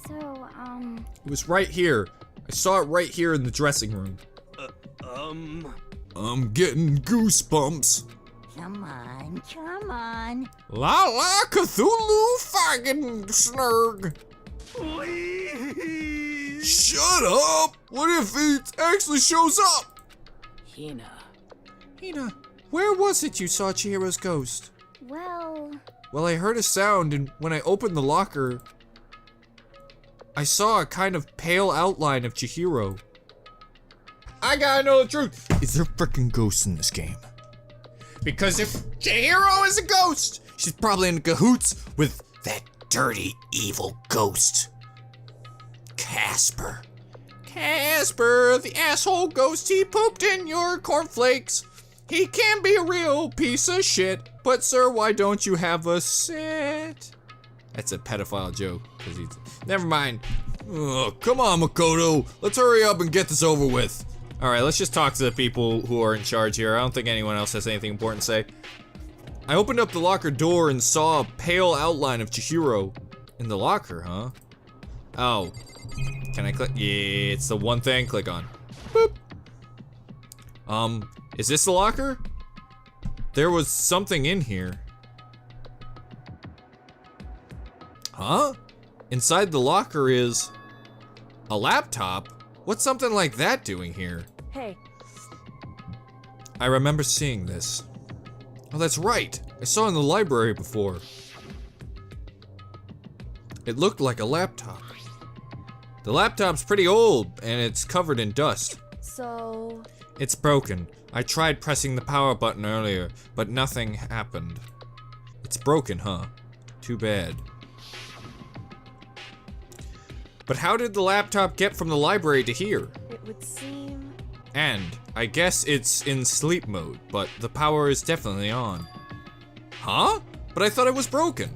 So, It was right here. I saw it right here in the dressing room. I'm getting goosebumps. come on. La la Cthulhu fucking snurg. Please. Shut up! What if he actually shows up? Hina, where was it you saw Chihiro's ghost? Well, Well, I heard a sound, and when I opened the locker, I saw a kind of pale outline of Chihiro. I gotta know the truth. Is there frickin' ghosts in this game? Because if Chihiro is a ghost, she's probably in cahoots with that dirty, evil ghost. Casper, the asshole ghost, he pooped in your cornflakes. He can be a real piece of shit, but sir, why don't you have a sit? That's a pedophile joke, cause he's, never mind. Oh, come on, Makoto, let's hurry up and get this over with. All right, let's just talk to the people who are in charge here. I don't think anyone else has anything important to say. I opened up the locker door and saw a pale outline of Chihiro. In the locker, huh? Oh. Can I click? Yeah, it's the one thing. Click on. Boop. Is this the locker? There was something in here. Huh? Inside the locker is a laptop? What's something like that doing here? Hey. I remember seeing this. Oh, that's right. I saw it in the library before. It looked like a laptop. The laptop's pretty old, and it's covered in dust. So... It's broken. I tried pressing the power button earlier, but nothing happened. It's broken, huh? Too bad. But how did the laptop get from the library to here? it would seem... And I guess it's in sleep mode, but the power is definitely on. Huh? But I thought it was broken.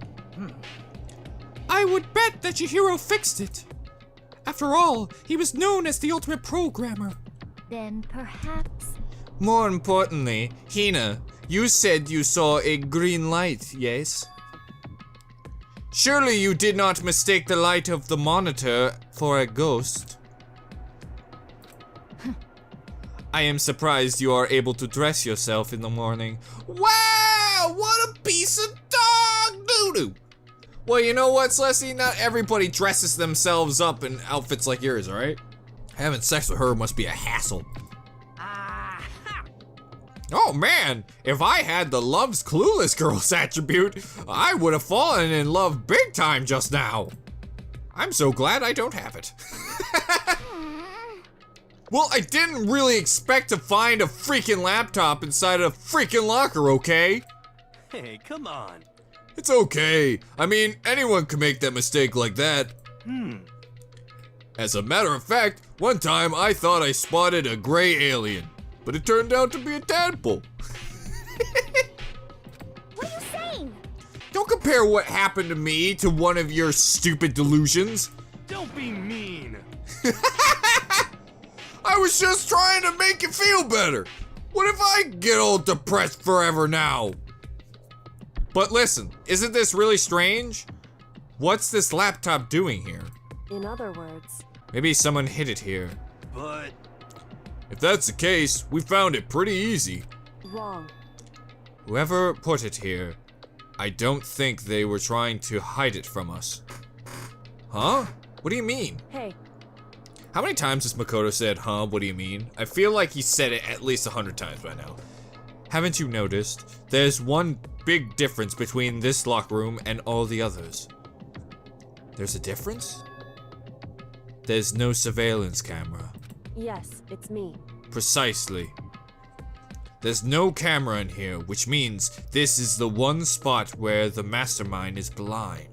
I would bet that Chihiro fixed it. After all, he was known as the ultimate programmer. then perhaps... More importantly, Hina, you said you saw a green light, yes? Surely you did not mistake the light of the monitor for a ghost. I am surprised you are able to dress yourself in the morning. Wow, what a piece of dog doo-doo! Well, you know what, Celeste? Not everybody dresses themselves up in outfits like yours, alright? Having sex with her must be a hassle. Oh man, if I had the Love's Clueless Girls attribute, I would have fallen in love big time just now. I'm so glad I don't have it. Well, I didn't really expect to find a freaking laptop inside a freaking locker, okay? Hey, come on. It's okay. I mean, anyone can make that mistake like that. As a matter of fact, one time I thought I spotted a gray alien, but it turned out to be a tadpole. What are you saying? Don't compare what happened to me to one of your stupid delusions. Don't be mean. I was just trying to make you feel better. What if I get all depressed forever now? But listen, isn't this really strange? What's this laptop doing here? In other words... Maybe someone hid it here. But If that's the case, we found it pretty easy. wrong. Whoever put it here, I don't think they were trying to hide it from us. Huh? What do you mean? Hey, How many times has Makoto said, huh, what do you mean? I feel like he said it at least 100 times by now. Haven't you noticed? There's one big difference between this locker room and all the others. There's a difference? There's no surveillance camera. yes, it's me. Precisely. There's no camera in here, which means this is the one spot where the mastermind is blind.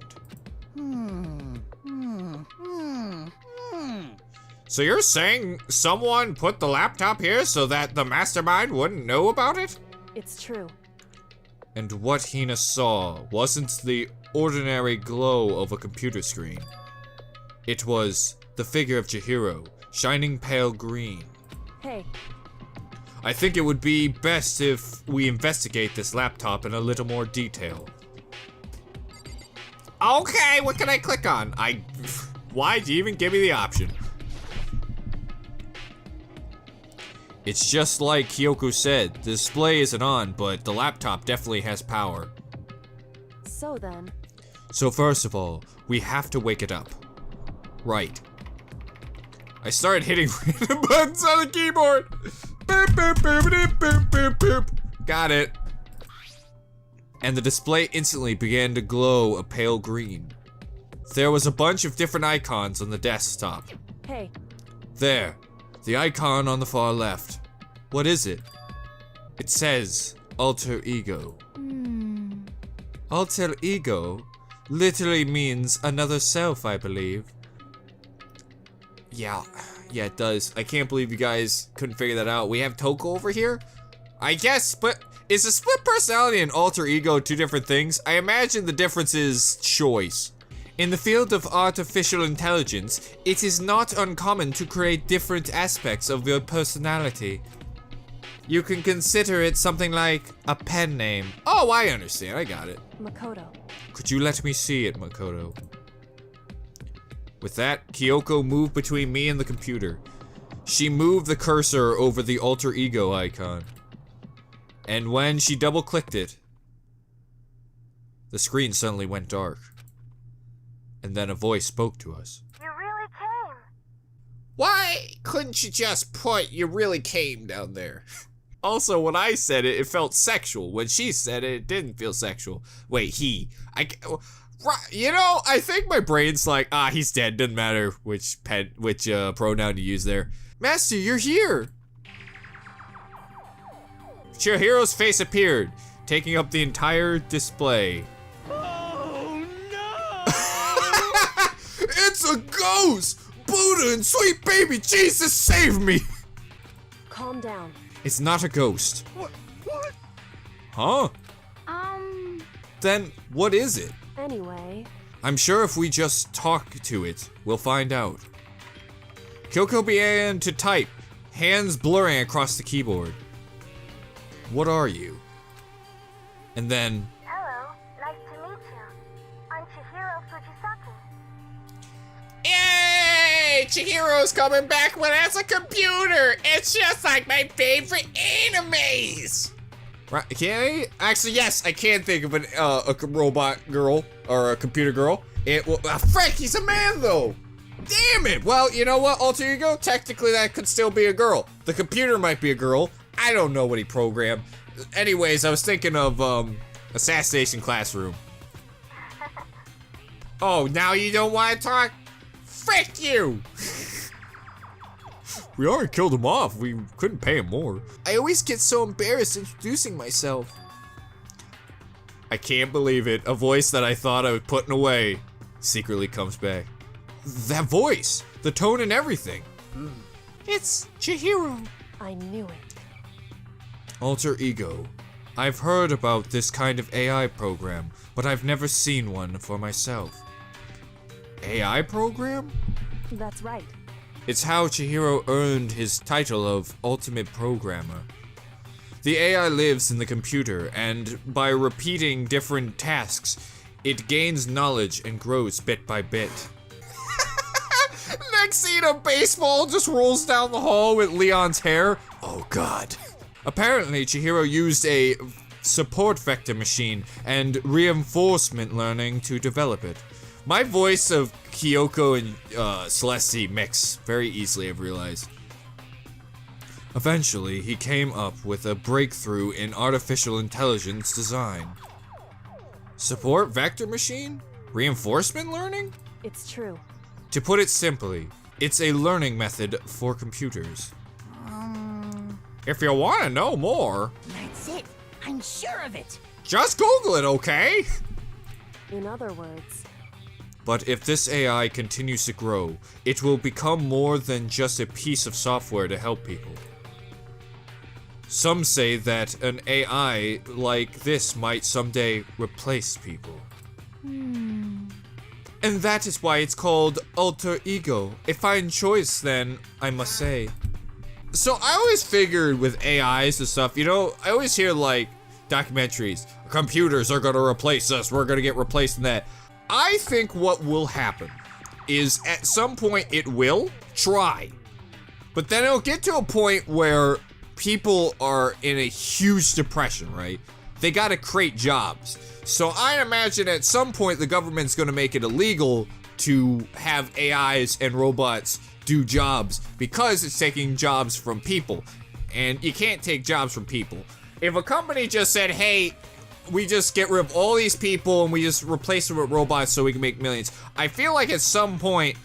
So you're saying someone put the laptop here so that the mastermind wouldn't know about it? It's true. And what Hina saw wasn't the ordinary glow of a computer screen. It was the figure of Chihiro, shining pale green. Hey, I think it would be best if we investigate this laptop in a little more detail. Okay, what can I click on? Why'd you even give me the option? It's just like Kyoko said, the display isn't on, but the laptop definitely has power. So then, So first of all, we have to wake it up. Right. I started hitting random buttons on the keyboard. Boop, boop, boop, boop, boop, boop, boop. Got it. And the display instantly began to glow a pale green. There was a bunch of different icons on the desktop. hey, There, the icon on the far left. What is it? It says alter ego. Alter ego literally means another self, I believe. Yeah, it does. I can't believe you guys couldn't figure that out. We have Toko over here? I guess, but is a split personality and alter ego two different things? I imagine the difference is choice. In the field of artificial intelligence, it is not uncommon to create different aspects of your personality. You can consider it something like a pen name. Oh, I understand. I got it. Makoto. Could you let me see it, Makoto? With that, Kyoko moved between me and the computer. She moved the cursor over the alter ego icon. And when she double-clicked it, the screen suddenly went dark. And then a voice spoke to us. You really came. Why couldn't you just put "you really came" down there? Also, when I said it, it felt sexual. When she said it, it didn't feel sexual. Wait, he. You know, I think my brain's like, he's dead. Doesn't matter which pronoun you use there. Master, you're here. Chihiro's face appeared, taking up the entire display. Oh no! It's a ghost! Buddha and sweet baby Jesus, save me! Calm down. It's not a ghost. What? Huh? Then what is it? Anyway, I'm sure if we just talk to it, we'll find out. Kyoko began to type, hands blurring across the keyboard. What are you? And then, Hello, nice to meet you. I'm Chihiro Fujisaki. yay! Chihiro's coming back when as a computer! It's just like my favorite animes! Right, can I? Actually, yes, I can think of a robot girl, or a computer girl. Frick, he's a man though! Damn it! Well, you know what, alter ego? Technically that could still be a girl. The computer might be a girl. I don't know what he programmed. Anyways, I was thinking of, Assassination Classroom. Oh, now you don't want to talk? Frick you! We already killed him off. We couldn't pay him more. I always get so embarrassed introducing myself. I can't believe it. A voice that I thought I was putting away secretly comes back. That voice, the tone and everything. It's Chihiro. I knew it. Alter ego. I've heard about this kind of AI program, but I've never seen one for myself. AI program? That's right. It's how Chihiro earned his title of Ultimate Programmer. The AI lives in the computer, and by repeating different tasks, it gains knowledge and grows bit by bit. Next scene, a baseball just rolls down the hall with Leon's hair. Oh god. Apparently, Chihiro used a support vector machine and reinforcement learning to develop it. My voice of Kyoko and Celeste mix very easily, I've realized. Eventually, he came up with a breakthrough in artificial intelligence design. Support vector machine? Reinforcement learning? It's true. To put it simply, it's a learning method for computers. If you want to know more, That's it. I'm sure of it. just Google it, okay? In other words, But if this AI continues to grow, it will become more than just a piece of software to help people. Some say that an AI like this might someday replace people. And that is why it's called alter ego. A fine choice then, I must say. So I always figured with AIs and stuff, you know, I always hear like documentaries, computers are gonna replace us, we're gonna get replaced in that. I think what will happen is at some point it will try. But then it'll get to a point where people are in a huge depression, right? They gotta create jobs. So I imagine at some point the government's gonna make it illegal to have AIs and robots do jobs because it's taking jobs from people. And you can't take jobs from people. If a company just said, hey, we just get rid of all these people and we just replace them with robots so we can make millions, I feel like at some point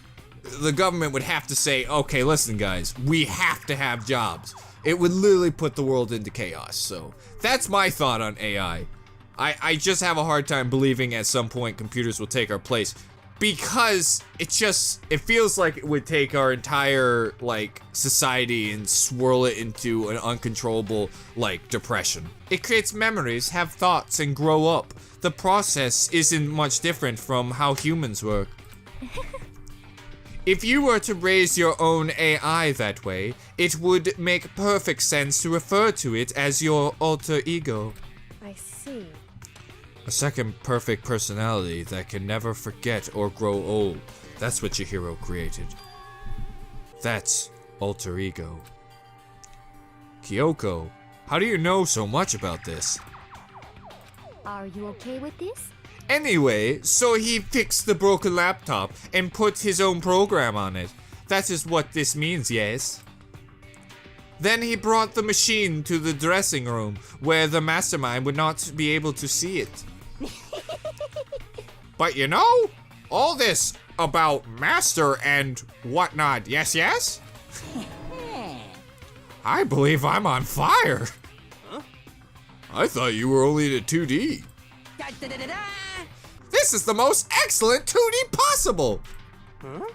the government would have to say, okay, listen guys, we have to have jobs. It would literally put the world into chaos. So that's my thought on AI. I just have a hard time believing at some point computers will take our place, because it feels like it would take our entire like society and swirl it into an uncontrollable like depression. It creates memories, have thoughts, and grow up. The process isn't much different from how humans work. If you were to raise your own AI that way, it would make perfect sense to refer to it as your alter ego. I see. A second perfect personality that can never forget or grow old. That's what your hero created. That's alter ego. Kyoko, how do you know so much about this? Are you okay with this? Anyway, so he fixed the broken laptop and put his own program on it. That is what this means, yes? Then he brought the machine to the dressing room where the mastermind would not be able to see it. But you know, all this about master and whatnot, yes, yes? I believe I'm on fire. Huh? I thought you were only in a 2D. This is the most excellent 2D possible. Huh?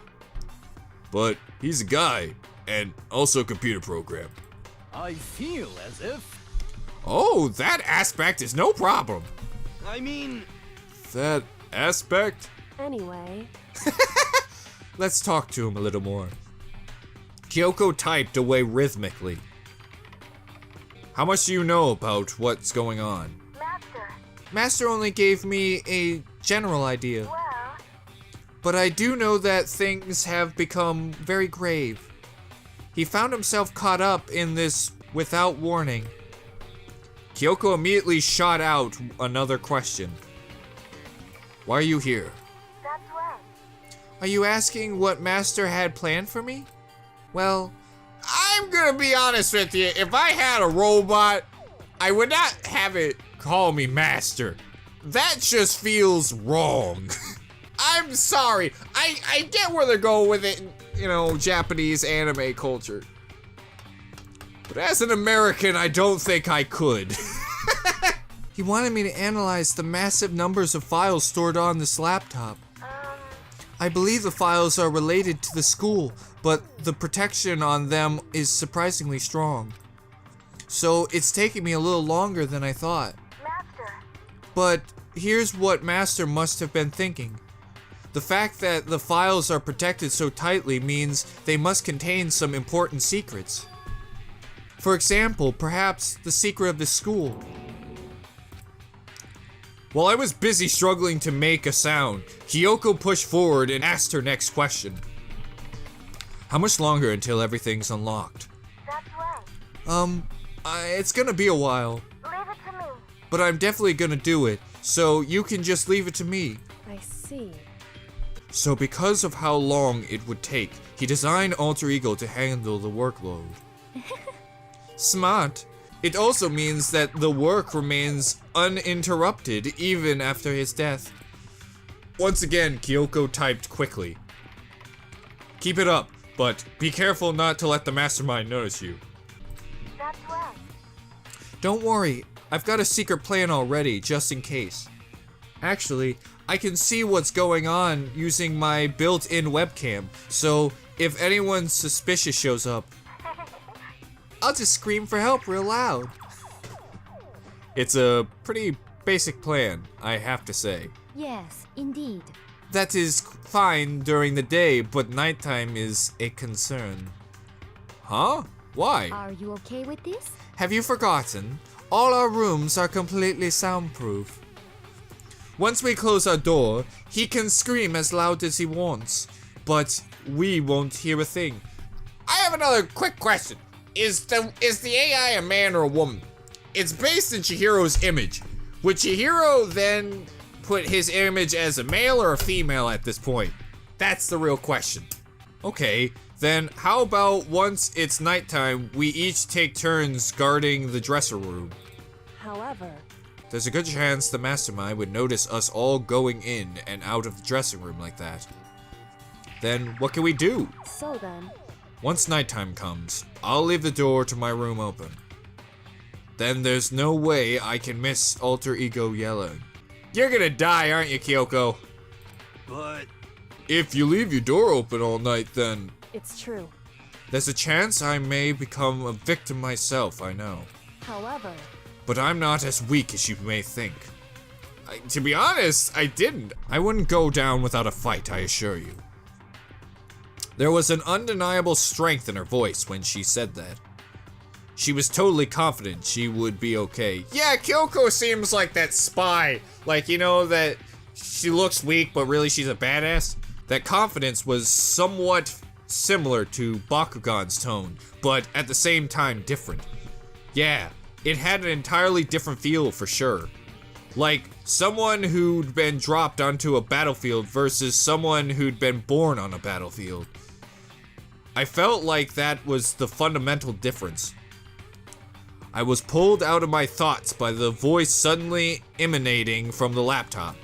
But he's a guy, and also a computer program. I feel as if... Oh, that aspect is no problem. I mean... That aspect? Anyway. Let's talk to him a little more. Kyoko typed away rhythmically. How much do you know about what's going on? Master. Master only gave me a general idea. Well, But I do know that things have become very grave. He found himself caught up in this without warning. Kyoko immediately shot out another question. Why are you here? that's right. Are you asking what Master had planned for me? Well, I'm gonna be honest with you. If I had a robot, I would not have it call me Master. That just feels wrong. I'm sorry. I get where they're going with it, you know, Japanese anime culture. But as an American, I don't think I could. He wanted me to analyze the massive numbers of files stored on this laptop. I believe the files are related to the school, but the protection on them is surprisingly strong. So it's taking me a little longer than I thought. Master. But here's what Master must have been thinking. The fact that the files are protected so tightly means they must contain some important secrets. For example, perhaps the secret of the school. While I was busy struggling to make a sound, Kyoko pushed forward and asked her next question. How much longer until everything's unlocked? That's right. It's gonna be a while, Leave it to me. but I'm definitely gonna do it, so you can just leave it to me. I see. So because of how long it would take, he designed Alter Ego to handle the workload. Smart. It also means that the work remains uninterrupted even after his death. Once again, Kyoko typed quickly. Keep it up, but be careful not to let the mastermind notice you. That's right. Don't worry, I've got a secret plan already, just in case. Actually, I can see what's going on using my built-in webcam, so if anyone suspicious shows up, I'll just scream for help real loud. It's a pretty basic plan, I have to say. Yes, indeed. That is fine during the day, but nighttime is a concern. Huh? Why? Are you okay with this? Have you forgotten? All our rooms are completely soundproof. Once we close our door, he can scream as loud as he wants. but we won't hear a thing. I have another quick question. Is the AI a man or a woman? It's based in Chihiro's image. Would Chihiro then put his image as a male or a female at this point? That's the real question. Okay, then how about once it's nighttime, we each take turns guarding the dresser room? However, There's a good chance the mastermind would notice us all going in and out of the dressing room like that. Then what can we do? so then, Once nighttime comes, I'll leave the door to my room open. Then there's no way I can miss Alter Ego yelling. You're gonna die, aren't you, Kyoko? But If you leave your door open all night, then it's true. there's a chance I may become a victim myself, I know. However, But I'm not as weak as you may think. To be honest, I didn't. I wouldn't go down without a fight, I assure you. There was an undeniable strength in her voice when she said that. She was totally confident she would be okay. Yeah, Kyoko seems like that spy. Like, you know, that she looks weak, but really she's a badass. That confidence was somewhat similar to Bakugan's tone, but at the same time different. Yeah, it had an entirely different feel for sure. Like someone who'd been dropped onto a battlefield versus someone who'd been born on a battlefield. I felt like that was the fundamental difference. I was pulled out of my thoughts by the voice suddenly emanating from the laptop.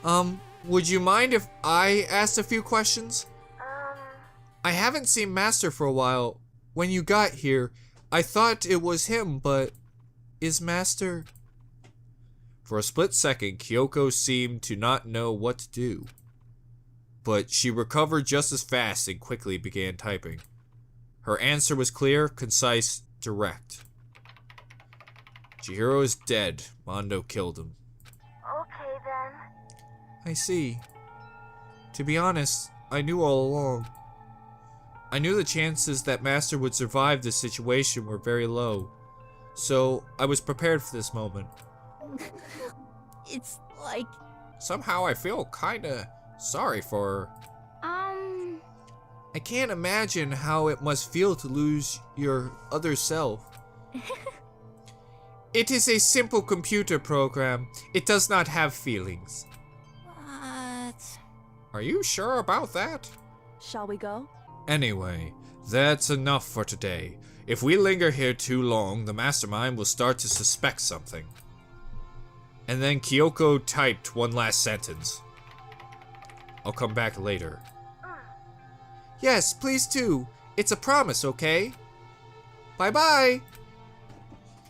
So, Would you mind if I asked a few questions? I haven't seen Master for a while. When you got here, I thought it was him, but is Master... For a split second, Kyoko seemed to not know what to do. But she recovered just as fast and quickly began typing. Her answer was clear, concise, direct. Chihiro is dead. Mondo killed him. okay then. I see. To be honest, I knew all along. I knew the chances that Master would survive this situation were very low. So, I was prepared for this moment. It's like, Somehow I feel kinda sorry for her. I can't imagine how it must feel to lose your other self. It is a simple computer program. It does not have feelings. what? Are you sure about that? shall we go? Anyway, that's enough for today. If we linger here too long, the mastermind will start to suspect something. And then Kyoko typed one last sentence. I'll come back later. Yes, please do. It's a promise, okay? Bye-bye.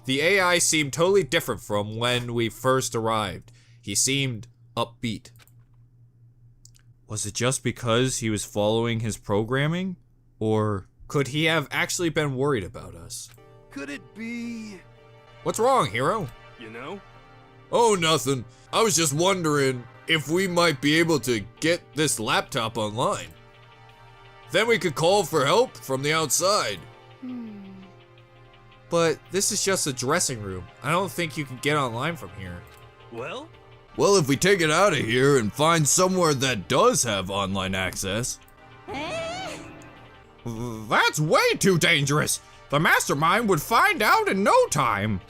The AI seemed totally different from when we first arrived. He seemed upbeat. Was it just because he was following his programming? Or could he have actually been worried about us? could it be, What's wrong, hero? you know? Oh, nothing. I was just wondering if we might be able to get this laptop online. Then we could call for help from the outside. But this is just a dressing room. I don't think you can get online from here. Well, Well, if we take it out of here and find somewhere that does have online access. That's way too dangerous. The mastermind would find out in no time.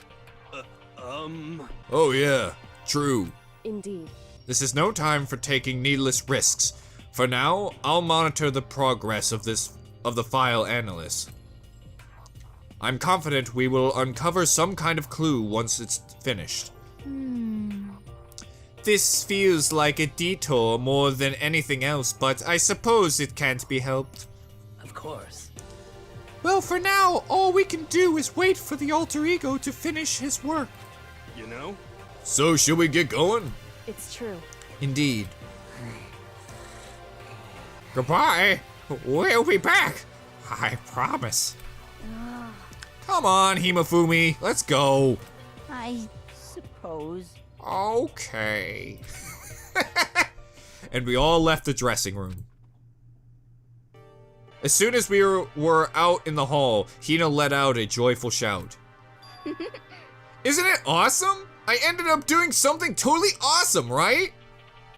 Oh yeah, true. Indeed. This is no time for taking needless risks. For now, I'll monitor the progress of the file analyst. I'm confident we will uncover some kind of clue once it's finished. This feels like a detour more than anything else, but I suppose it can't be helped. Of course. Well, for now, all we can do is wait for the alter ego to finish his work. you know? So, should we get going? It's true. Indeed. Goodbye. We'll be back. I promise. Come on, Himafumi. Let's go. I suppose. Okay. And we all left the dressing room. As soon as we were out in the hall, Hina let out a joyful shout. Isn't it awesome? I ended up doing something totally awesome, right?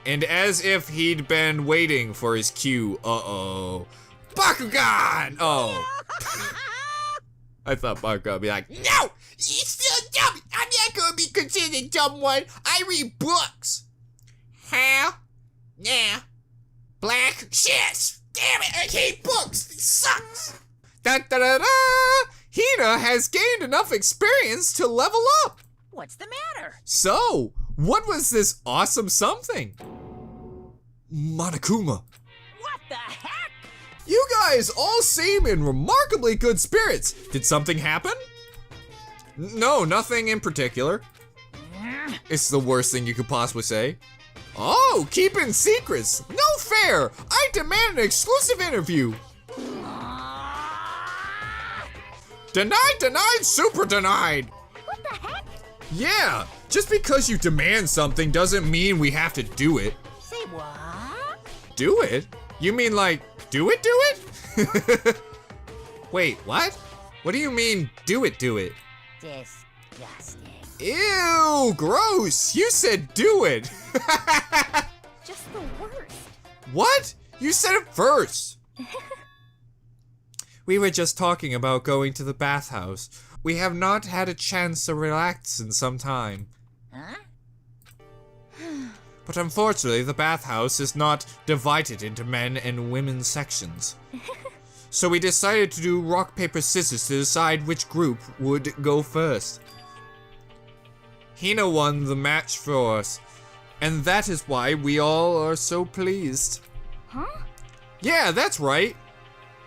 And as if he'd been waiting for his cue, uh-oh. Bakugan! Oh. I thought Bakugan would be like, no! You still dumb! I'm not gonna be considered a dumb one. I read books. Huh? Yeah. Black shit! Damn it, I hate books! It sucks! Da-da-da-da! Hina has gained enough experience to level up! What's the matter? So, what was this awesome something? Monokuma. What the heck? You guys all seem in remarkably good spirits. Did something happen? No, nothing in particular. It's the worst thing you could possibly say. Oh, keeping secrets. No fair. I demand an exclusive interview. Denied, denied, super denied. What the heck? Yeah, just because you demand something doesn't mean we have to do it. Say what? Do it? You mean like, do it? Wait, what? What do you mean, do it? Disgusting. Ew, gross. You said do it. Just the worst. What? You said it first. We were just talking about going to the bathhouse. We have not had a chance to relax in some time. Huh? But unfortunately, the bathhouse is not divided into men and women sections. So we decided to do rock, paper, scissors to decide which group would go first. Hina won the match for us, and that is why we all are so pleased. Huh? Yeah, that's right.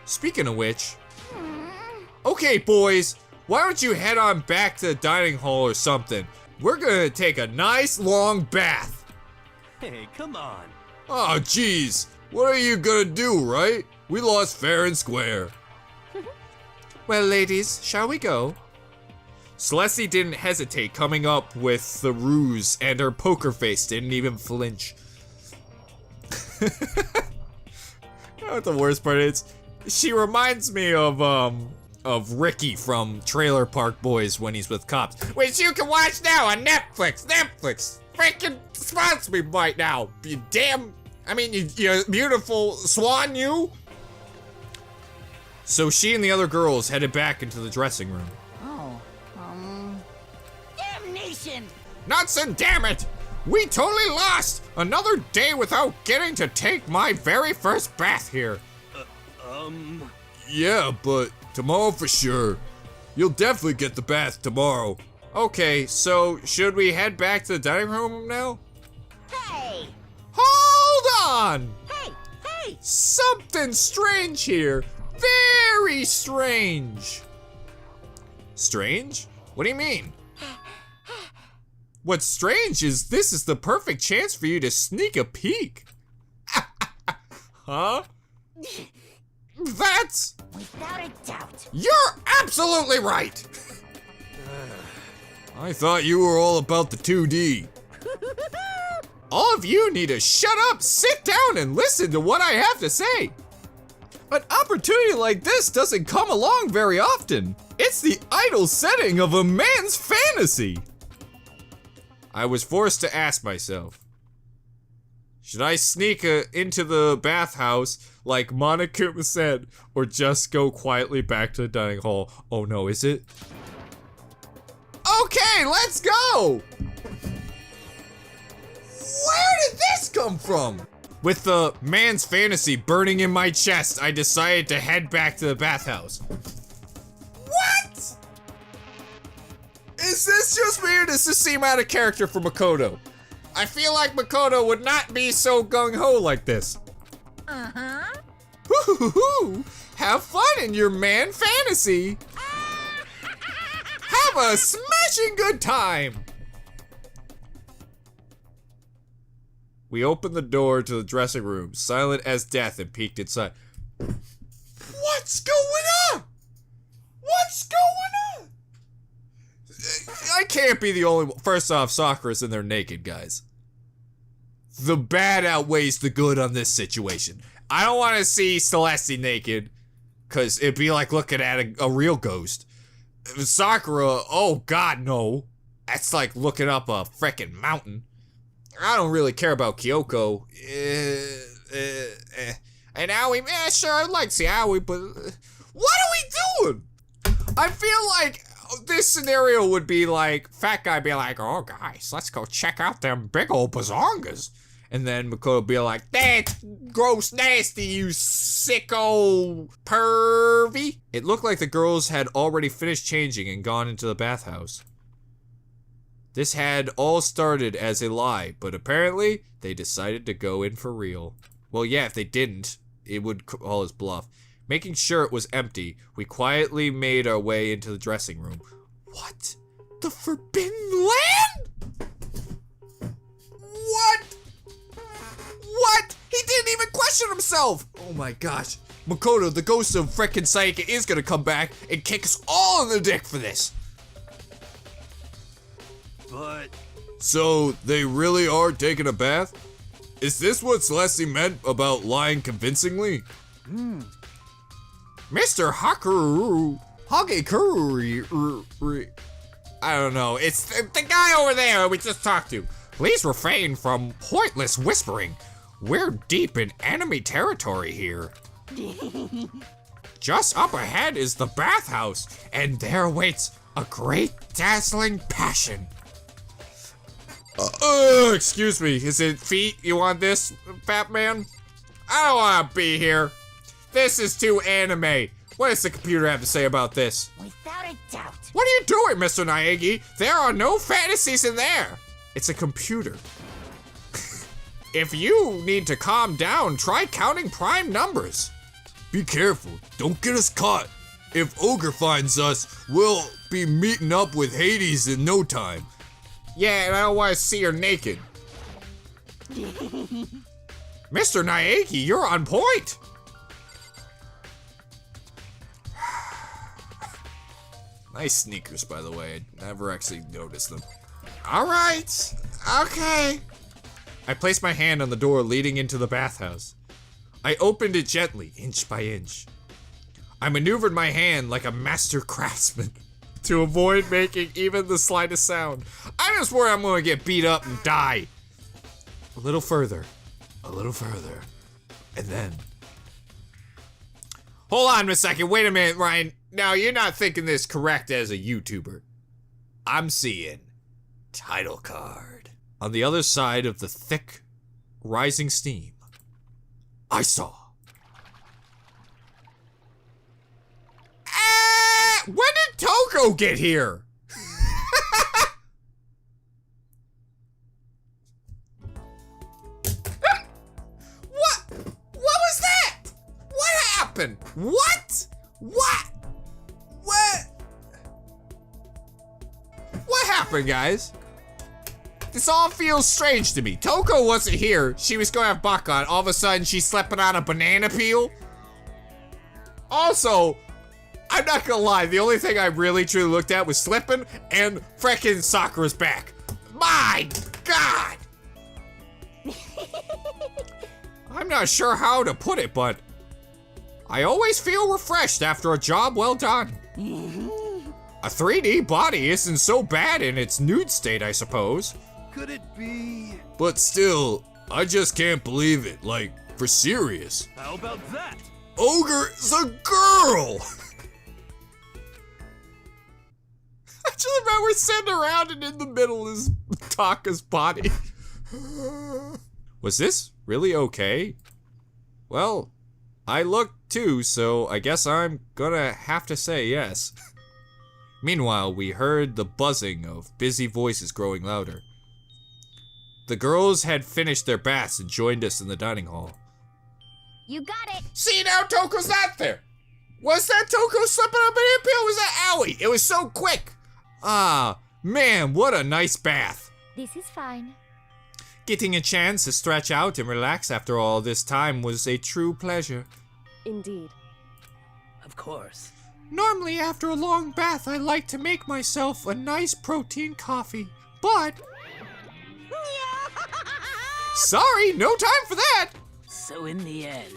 Speaking of which, okay boys, why don't you head on back to the dining hall or something? We're gonna take a nice long bath. Hey, come on. Oh jeez, what are you gonna do, right? We lost fair and square. Well ladies, shall we go? Celeste didn't hesitate coming up with the ruse, and her poker face didn't even flinch. You know what the worst part is? She reminds me of Ricky from Trailer Park Boys when he's with cops, which you can watch now on Netflix. Netflix, freaking sponsor me right now, you damn. I mean, you beautiful swan, you. So she and the other girls headed back into the dressing room. Oh, damnation! Nuts and damn it! We totally lost! Another day without getting to take my very first bath here. Yeah, but tomorrow for sure. You'll definitely get the bath tomorrow. Okay, so should we head back to the dining room now? Hey! Hold on! Hey! Something strange here. Very strange. Strange? What do you mean? What's strange is this is the perfect chance for you to sneak a peek. Huh? That's... Without a doubt. You're absolutely right! I thought you were all about the 2D. All of you need to shut up, sit down, and listen to what I have to say. An opportunity like this doesn't come along very often. It's the idle setting of a man's fantasy. I was forced to ask myself, should I sneak into the bathhouse like Monokuma said, or just go quietly back to the dining hall? Oh no, is it? Okay, let's go! Where did this come from? With the man's fantasy burning in my chest, I decided to head back to the bathhouse. What? Is this just me, or does this seem out of character for Makoto? I feel like Makoto would not be so gung-ho like this. Uh-huh. Hoo-hoo-hoo! Have fun in your man fantasy! Have a smashing good time! We opened the door to the dressing room, silent as death, and peeked inside. What's going on? What's going on? I can't be the only one. First off, Sakura's in there naked, guys. The bad outweighs the good on this situation. I don't want to see Celeste naked, because it'd be like looking at a real ghost. Sakura, oh god, no. That's like looking up a frickin' mountain. I don't really care about Kyoko. And Aoi, sure, I'd like to see Aoi, but what are we doing? I feel like this scenario would be like, fat guy be like, oh guys, let's go check out them big old bazongas. And then Makoto be like, that's gross nasty, you sicko pervy. It looked like the girls had already finished changing and gone into the bathhouse. This had all started as a lie, but apparently they decided to go in for real. Well, yeah, if they didn't, it would call his bluff. Making sure it was empty, we quietly made our way into the dressing room. What? The Forbidden Land? What? What? He didn't even question himself! Oh my gosh. Makoto, the ghost of frickin' Sayaka, is gonna come back and kick us all in the dick for this. But... So, they really are taking a bath? Is this what Celeste meant about lying convincingly? Mr. Hakuru, I don't know, it's the guy over there we just talked to. Please refrain from pointless whispering. We're deep in enemy territory here. Just up ahead is the bathhouse, and there awaits a great dazzling passion. Excuse me, is it feet? You want this, fat man? I don't want to be here. This is too anime. What does the computer have to say about this? Without a doubt. What are you doing, Mr. Naegi? There are no fantasies in there. It's a computer. If you need to calm down, try counting prime numbers. Be careful, don't get us caught. If Ogre finds us, we'll be meeting up with Hades in no time. Yeah, and I don't want to see her naked. Mr. Naegi, you're on point. Nice sneakers, by the way. I never actually noticed them. All right, okay. I placed my hand on the door leading into the bathhouse. I opened it gently, inch by inch. I maneuvered my hand like a master craftsman to avoid making even the slightest sound. I just worry I'm gonna get beat up and die. A little further, and then. Hold on a second, wait a minute, Ryan. Now, you're not thinking this correct as a YouTuber. I'm seeing title card. On the other side of the thick, rising steam, I saw. When did Toko get here? What? What was that? What happened? What? What? What happened, guys? This all feels strange to me. Toko wasn't here. She was going to have buck on. All of a sudden, she's slipping on a banana peel. Also, I'm not gonna lie. The only thing I really truly looked at was slipping and frickin' Sakura's back. My God. I'm not sure how to put it, but I always feel refreshed after a job well done. A 3D body isn't so bad in its nude state, I suppose. Could it be? But still, I just can't believe it, like, for serious. How about that? Ogre's a girl! I just remember sitting around and in the middle is Taka's body. Was this really okay? Well, I looked too, so I guess I'm gonna have to say yes. Meanwhile, we heard the buzzing of busy voices growing louder. The girls had finished their baths and joined us in the dining hall. You got it. See, now Toko's not there. Was that Toko slipping up an impale? Was that Aoi? It was so quick. Ah, man, what a nice bath. This is fine. Getting a chance to stretch out and relax after all this time was a true pleasure. Indeed. Of course. Normally, after a long bath, I like to make myself a nice protein coffee, but... Sorry, no time for that! So in the end...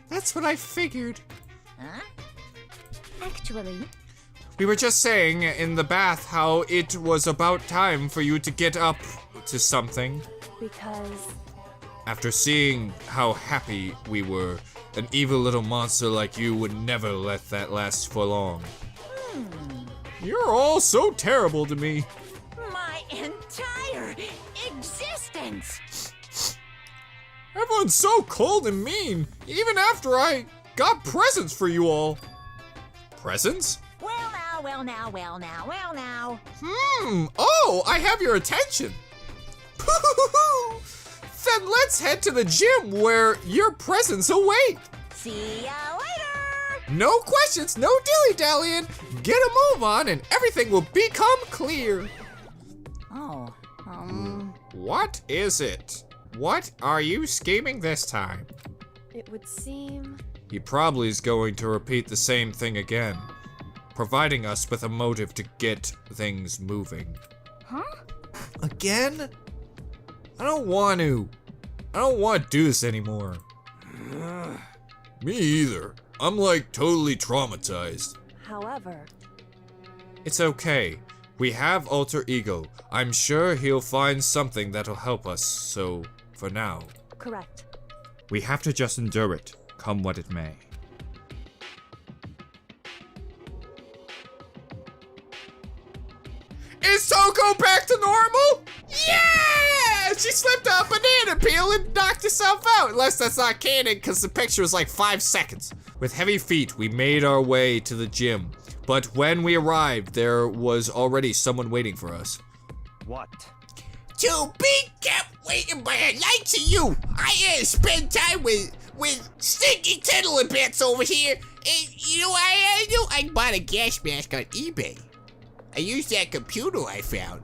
That's what I figured. Huh? Actually, We were just saying in the bath how it was about time for you to get up to something. Because After seeing how happy we were, an evil little monster like you would never let that last for long. You're all so terrible to me. My entire existence! Everyone's so cold and mean, even after I got presents for you all. Presents? Well now, well now, well now, well now. Oh, I have your attention. Then let's head to the gym where your presents await. See ya later! No questions, no dilly-dallying. Get a move on and everything will become clear. Oh, What is it? What are you scheming this time? it would seem. He probably is going to repeat the same thing again, providing us with a motive to get things moving. Huh? Again? I don't want to do this anymore. Me either. I'm like totally traumatized. However, It's okay. We have alter ego. I'm sure he'll find something that'll help us, so for now. correct. We have to just endure it, come what it may. Is Toko back to normal? Yeah! She slipped a banana peel and knocked herself out. Unless that's not canon, because the picture was like 5 seconds. With heavy feet, we made our way to the gym. But when we arrived, there was already someone waiting for us. What? To be kept waiting by a like to you. I spend time with stinky tiddler bits over here. And you know what I do? I bought a gas mask on eBay. I used that computer I found.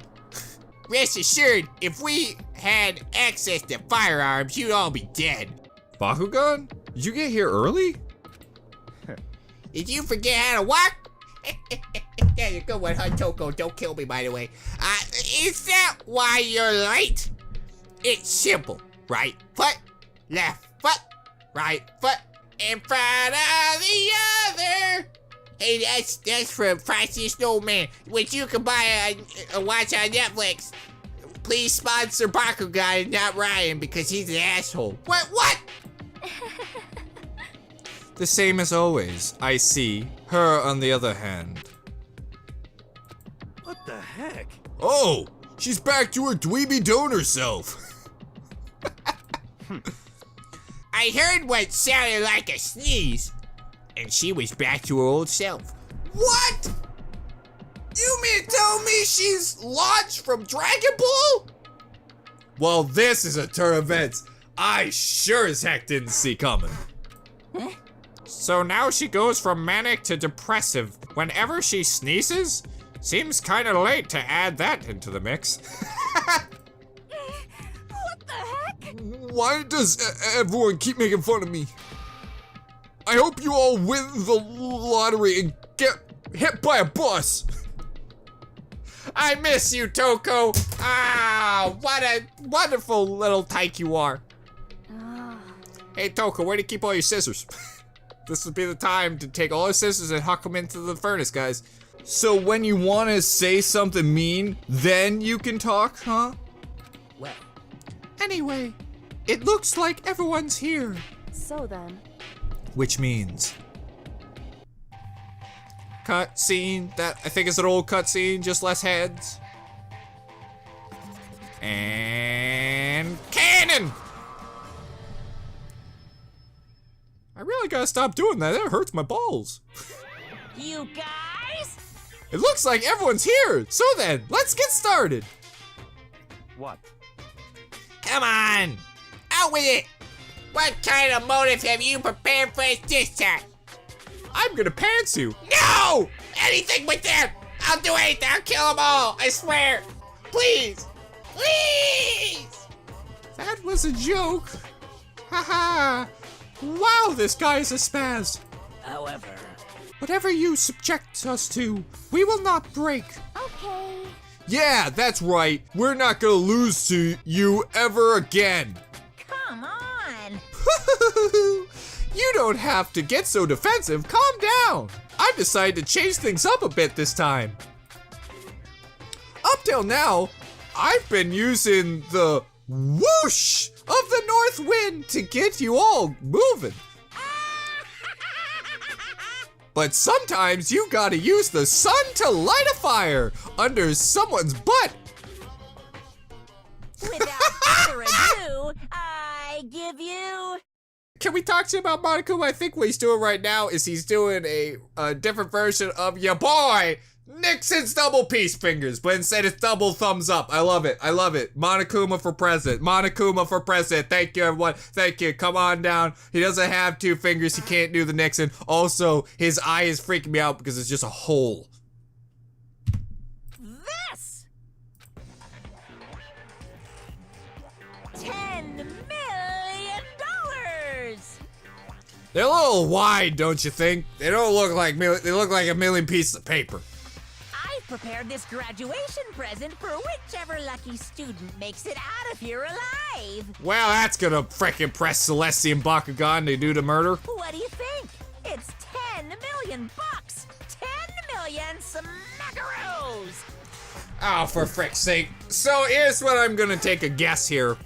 Rest assured, if we had access to firearms, you'd all be dead. Bakugan? Did you get here early? Did you forget how to walk? That's a good one, huh, Toko? Don't kill me, by the way. Is that why you're late? It's simple. Right foot, left foot, right foot, in front of the other. Hey, that's from Frosty the Snowman, which you can buy and watch on Netflix. Please sponsor Bakugan and not Ryan, because he's an asshole. What? The same as always, I see. Her, on the other hand. What the heck? Oh, she's back to her dweeby donor self. I heard what sounded like a sneeze, and she was back to her old self. What? You mean to tell me she's launched from Dragon Ball? Well, this is a turn of events I sure as heck didn't see coming. So now she goes from manic to depressive whenever she sneezes? Seems kinda late to add that into the mix. What the heck? Why does everyone keep making fun of me? I hope you all win the lottery and get hit by a bus. I miss you, Toko. Ah, what a wonderful little tyke you are. Hey, Toko, where do you keep all your scissors? This would be the time to take all the scissors and huck them into the furnace, guys. So when you want to say something mean, then you can talk, huh? Well, Anyway, it looks like everyone's here. So then, Which means... Cutscene, that I think is an old cutscene, just less heads. And... cannon! I really gotta stop doing that, it hurts my balls. You guys? It looks like everyone's here, so then, let's get started. what? Come on, out with it. What kind of motive have you prepared for us this time? I'm gonna pantsu. No! Anything but them! I'll do anything, I'll kill them all, I swear! Please! Please! That was a joke. Haha. Wow, this guy is a spaz. However, Whatever you subject us to, we will not break. okay. Yeah, that's right. We're not gonna lose to you ever again. Come on! You don't have to get so defensive. Calm down. I've decided to change things up a bit this time. Up till now, I've been using the whoosh of the north wind to get you all moving. But sometimes you gotta use the sun to light a fire under someone's butt. Without further ado, I give you... Can we talk to you about Monokuma? I think what he's doing right now is he's doing a different version of ya boy, Nixon's double peace fingers, but instead it's double thumbs up. I love it. I love it. Monokuma for president. Monokuma for president. Thank you, everyone. Thank you. Come on down. He doesn't have 2 fingers. He can't do the Nixon. Also, his eye is freaking me out because it's just a hole. This! $10 million! They're a little wide, don't you think? They don't look like they look like a million pieces of paper. I've prepared this graduation present for whichever lucky student makes it out of here alive. Well, that's gonna frickin' impress Celestia and Bakugan to do the murder. What do you think? It's $10 million. 10 million smackaroos. Oh, for frick's sake. So here's what I'm gonna take a guess here.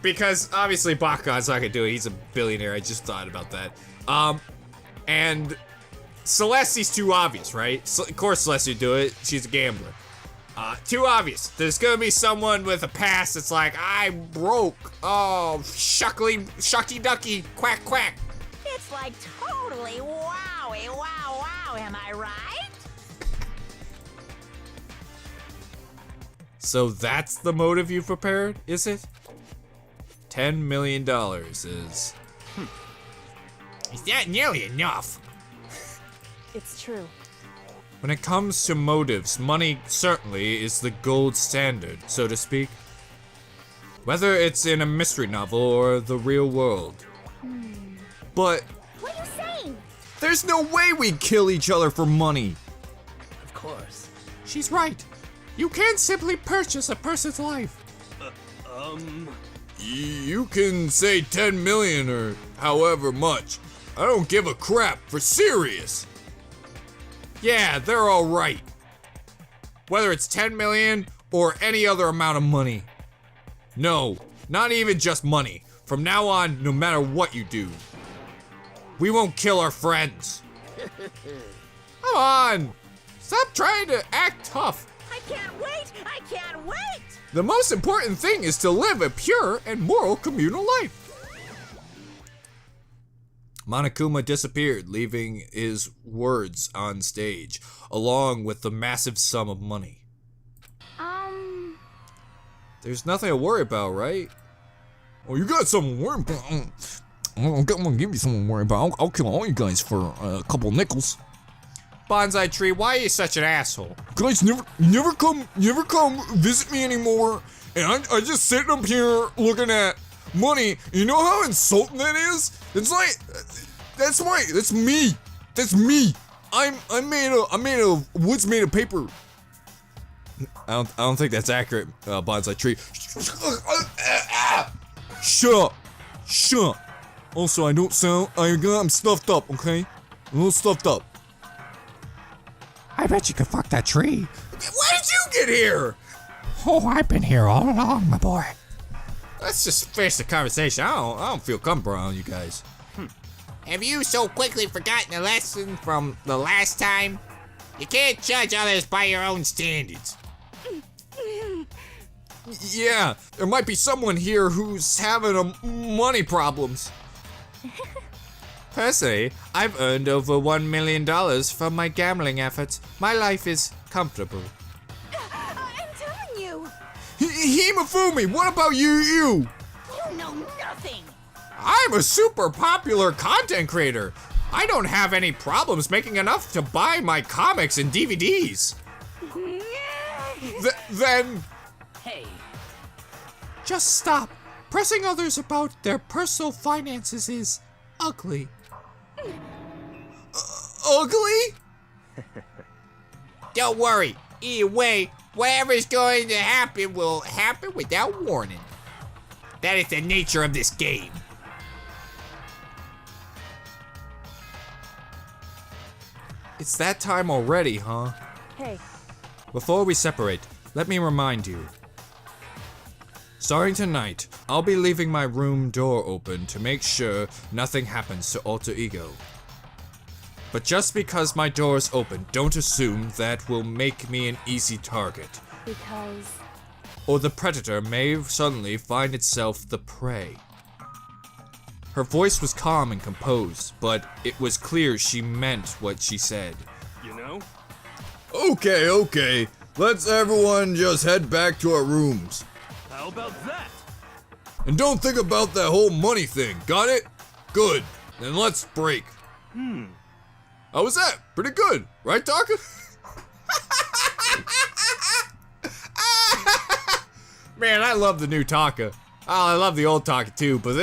Because obviously Bakugan's not gonna do it. He's a billionaire. I just thought about that. And Celestia's too obvious, right? So, of course Celestia would do it. She's a gambler. Too obvious. There's gonna be someone with a past that's like, I'm broke. Oh, shucky ducky, quack quack. It's like totally wowie, wow, wow, am I right? So that's the motive you prepared, is it? $10 million is... Is that nearly enough? It's true. When it comes to motives, money certainly is the gold standard, so to speak. Whether it's in a mystery novel or the real world. But What are you saying? there's no way we'd kill each other for money. Of course. She's right. You can't simply purchase a person's life. You can say 10 million or however much. I don't give a crap, for serious. Yeah, they're all right. Whether it's 10 million or any other amount of money. No, not even just money. From now on, no matter what you do, we won't kill our friends. Come on, stop trying to act tough. I can't wait! I can't wait! The most important thing is to live a pure and moral communal life. Monokuma disappeared, leaving his words on stage, along with the massive sum of money. There's nothing to worry about, right? Oh, you got something to worry about. I'm gonna give you something to worry about. I'll kill all you guys for a couple nickels. Bonsai Tree, why are you such an asshole? Guys, never come visit me anymore. And I just sitting up here looking at money. You know how insulting that is? It's like, that's me. That's me. I'm made of wood's made of paper. I don't think that's accurate, Bonsai Tree. Shut up. Also, I'm stuffed up, okay? I'm a little stuffed up. I bet you could fuck that tree. Why did you get here? Oh, I've been here all along, my boy. Let's just finish the conversation. I don't feel comfortable around you guys. Have you so quickly forgotten the lesson from the last time? You can't judge others by your own standards. Yeah, there might be someone here who's having money problems. Personally, I've earned over $1 million from my gambling efforts. My life is comfortable. I'm telling you. Himafumi, what about you? You know nothing! I'm a super popular content creator. I don't have any problems making enough to buy my comics and DVDs. Then... Hey, just stop. Pressing others about their personal finances is ugly. Ugly? Don't worry. Either way, whatever's going to happen will happen without warning. That is the nature of this game. It's that time already, huh? Hey, Before we separate, let me remind you. Starting tonight, I'll be leaving my room door open to make sure nothing happens to Alter Ego. But just because my door is open, don't assume that will make me an easy target. Because Or the predator may suddenly find itself the prey. Her voice was calm and composed, but it was clear she meant what she said. You know? Okay. Let's everyone just head back to our rooms. How about that? And don't think about that whole money thing, got it? Good. Then let's break. How was that? Pretty good, right, Taka? Man, I love the new Taka. Oh, I love the old Taka too, but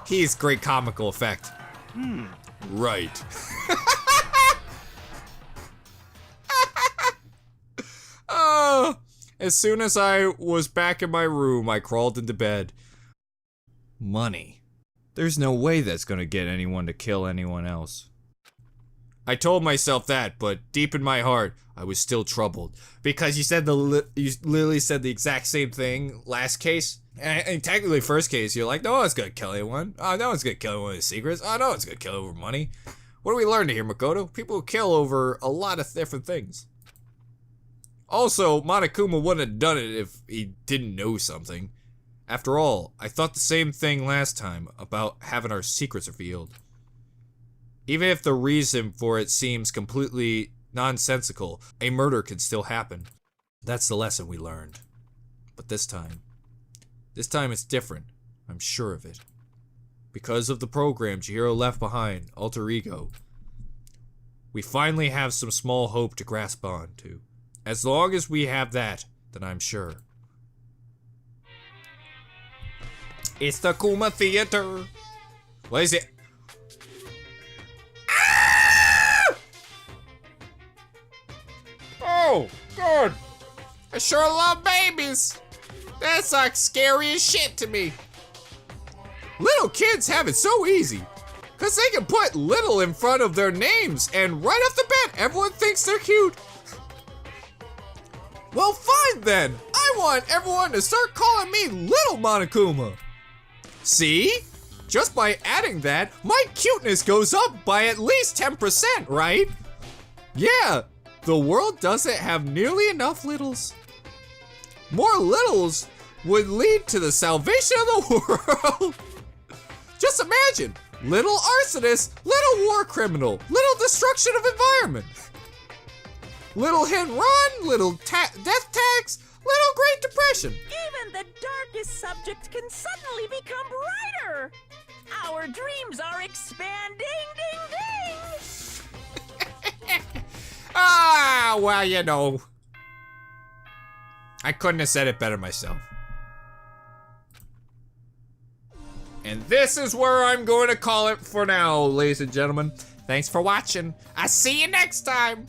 he's great comical effect. Right. As soon as I was back in my room, I crawled into bed. Money. There's no way that's gonna get anyone to kill anyone else. I told myself that, but deep in my heart, I was still troubled. Because you literally said the exact same thing last case. And technically first case, you're like, no one's gonna kill anyone. Oh, no one's gonna kill anyone with secrets. Oh, no one's gonna kill over money. What do we learn here, Makoto? People kill over a lot of different things. Also, Monokuma wouldn't have done it if he didn't know something. After all, I thought the same thing last time about having our secrets revealed. Even if the reason for it seems completely nonsensical, a murder can still happen. That's the lesson we learned. But this time it's different. I'm sure of it. Because of the program Chihiro left behind, Alter Ego, we finally have some small hope to grasp on to. As long as we have that, then I'm sure. It's the Kuma Theater. What is it? Ah! Oh, God. I sure love babies. That's like scary as shit to me. Little kids have it so easy. Because they can put little in front of their names, and right off the bat, everyone thinks they're cute. Well, fine then. I want everyone to start calling me Little Monokuma. See? Just by adding that, my cuteness goes up by at least 10%, right? Yeah, the world doesn't have nearly enough littles. More littles would lead to the salvation of the world. Just imagine, little arsonist, little war criminal, little destruction of environment. Little hit and run, little death tax, little Great Depression. Even the darkest subject can suddenly become brighter. Our dreams are expanding, ding ding. Ah, well, you know. I couldn't have said it better myself. And this is where I'm going to call it for now, ladies and gentlemen. Thanks for watching. I'll see you next time.